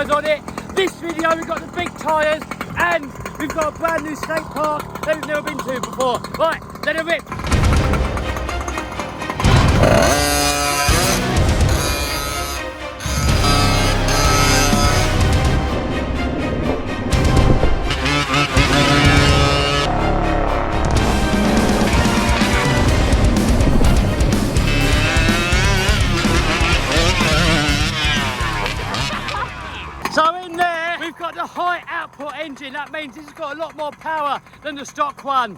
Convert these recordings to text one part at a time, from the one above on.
tyres on it. This video we've got the big tyres and we've got a brand new skate park that we've never been to before. Right, let it rip. So in there, we've got the high output engine. That means this has got a lot more power than the stock one.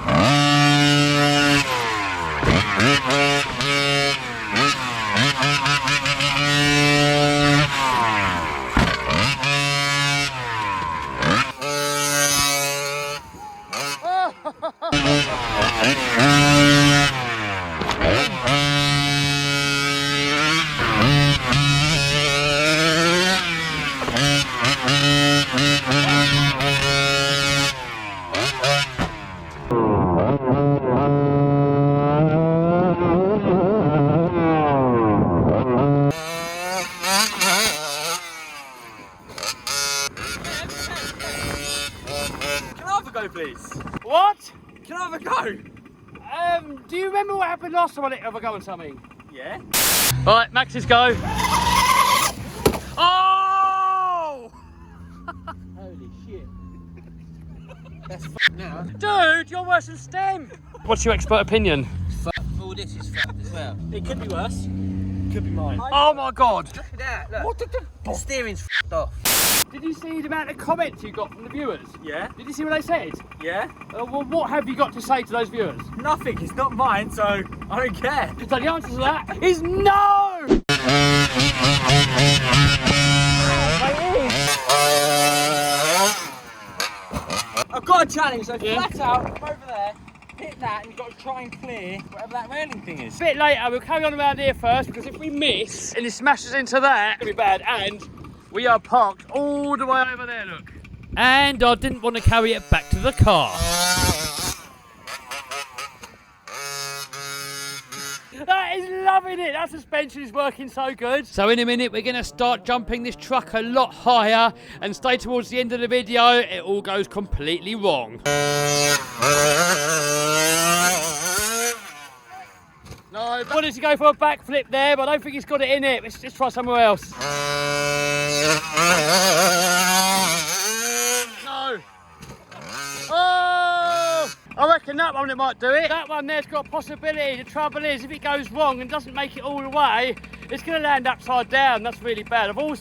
Please. What? Can I have a go? Do you remember what happened last time I let you have a go on something? Yeah. Right, Max's go. Oh! Holy shit. That's now. Dude, you're worse than STEM. What's your expert opinion? All this is fucked as well. It could be worse. Could be mine. Oh my god. Look at that. Look. What the steering's fucked off. Did you see the amount of comments you got from the viewers? Yeah. Did you see what they said? Yeah. Well, what have you got to say to those viewers? Nothing. It's not mine, so I don't care. So the answer to that is no! I've got a challenge, so flat out, come over there, hit that, and you've got to try and clear whatever that railing thing is. A bit later, we'll carry on around here first, because if we miss and it smashes into that, it'll be bad. And we are parked all the way over there, look. And I didn't want to carry it back to the car. That is loving it. That suspension is working so good. So in a minute, we're going to start jumping this truck a lot higher and stay towards the end of the video. It all goes completely wrong. No, I wanted to go for a backflip there, but I don't think he's got it in it. Let's just try somewhere else. No. Oh! I reckon that one it might do it. That one there's got a possibility. The trouble is, if it goes wrong and doesn't make it all the way, it's going to land upside down. That's really bad. I've got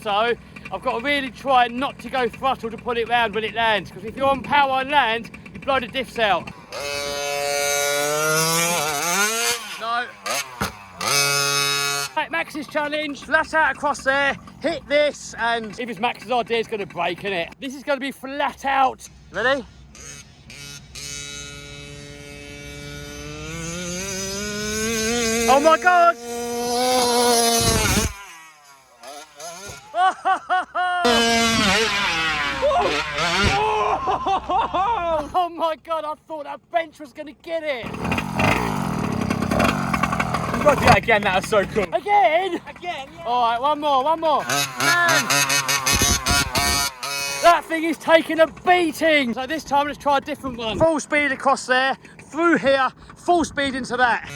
to really try not to go throttle to pull it round when it lands, because if you're on power and land, you blow the diffs out. No. Right, Max's challenge, flat out across there, hit this, and if it's Max's idea, it's going to break, isn't it? This is going to be flat out. Ready? Oh my god! Oh my god, I thought that bench was going to get it. You've got to do that again, that was so cool. Again? Again, yeah. Alright, one more. Man. That thing is taking a beating. So this time let's try a different one. Full speed across there, through here, full speed into that.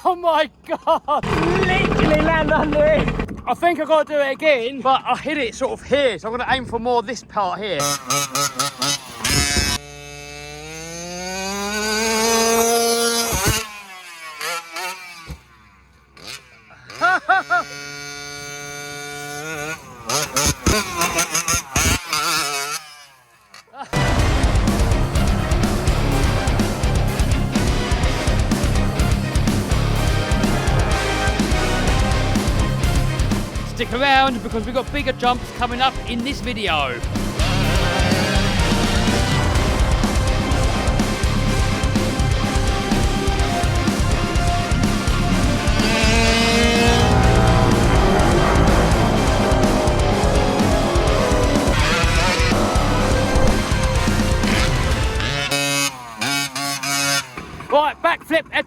Oh my god! Literally land under it. I think I've got to do it again, but I hit it sort of here, so I'm going to aim for more this part here. Stick around because we've got bigger jumps coming up in this video.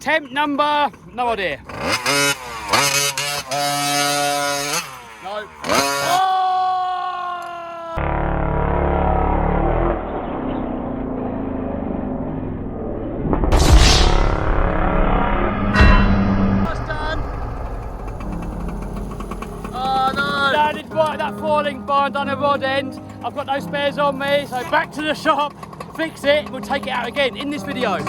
Attempt number, no idea. No. Oh! Landed right at that falling bar and done a rod end. I've got no spares on me, so back to the shop, fix it, we'll take it out again in this video.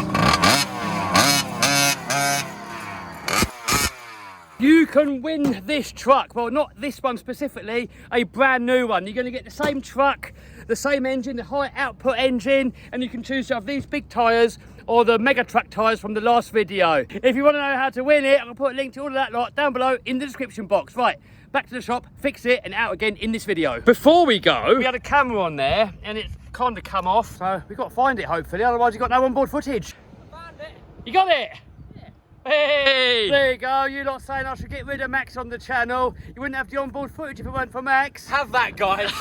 You can win this truck, well not this one specifically, a brand new one. You're going to get the same truck, the same engine, the high output engine, and you can choose to have these big tyres or the mega truck tyres from the last video. If you want to know how to win it, I'm going to put a link to all of that lot down below in the description box. Right, back to the shop, fix it, and out again in this video. Before we go, we had a camera on there, and it's kind of come off, so we've got to find it hopefully, otherwise you've got no onboard footage. I found it. You got it? Yeah. Hey! There you go, you lot saying I should get rid of Max on the channel. You wouldn't have the onboard footage if it weren't for Max. Have that, guys.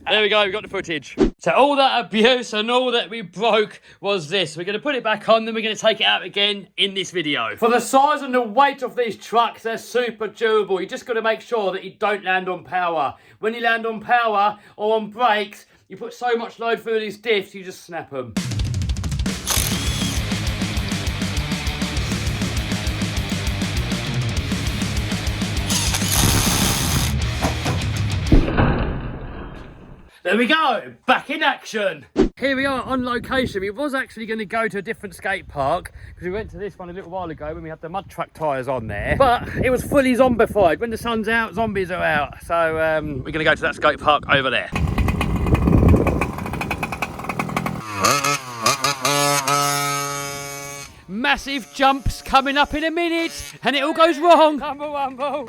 There we go, we've got the footage. So all that abuse and all that we broke was this. We're going to put it back on, then we're going to take it out again in this video. For the size and the weight of these trucks, they're super durable. You just got to make sure that you don't land on power. When you land on power or on brakes, you put so much load through these diffs, you just snap them. There we go, back in action. Here we are on location. We was actually going to go to a different skate park because we went to this one a little while ago when we had the mud truck tyres on there. But it was fully zombified. When the sun's out, zombies are out. So we're going to go to that skate park over there. Massive jumps coming up in a minute and it all goes wrong. Rumble, rumble.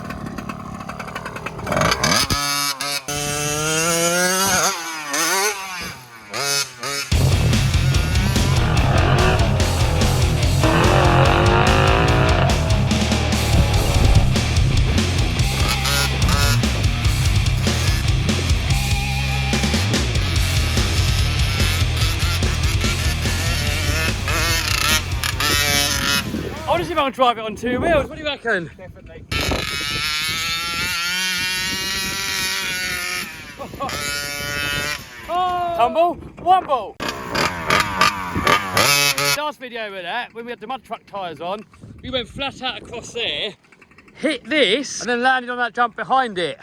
I want to see if I can drive it on two wheels. What do you reckon? Definitely. Oh. Tumble, wumble. Last video with that, when we had the mud truck tyres on, we went flat out across there, hit this, and then landed on that jump behind it.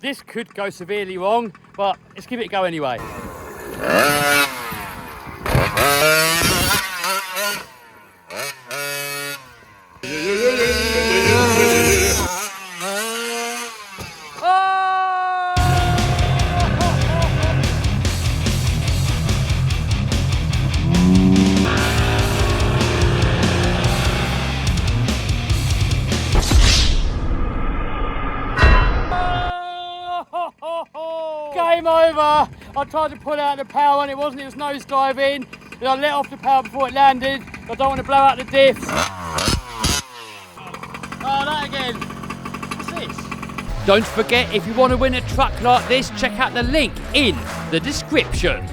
This could go severely wrong, but let's give it a go anyway. Game over. I tried to pull out the power and it wasn't, it was nose diving. And I let off the power before it landed. I don't want to blow out the diffs. Oh, that again. What's this? Don't forget, if you want to win a truck like this, check out the link in the description.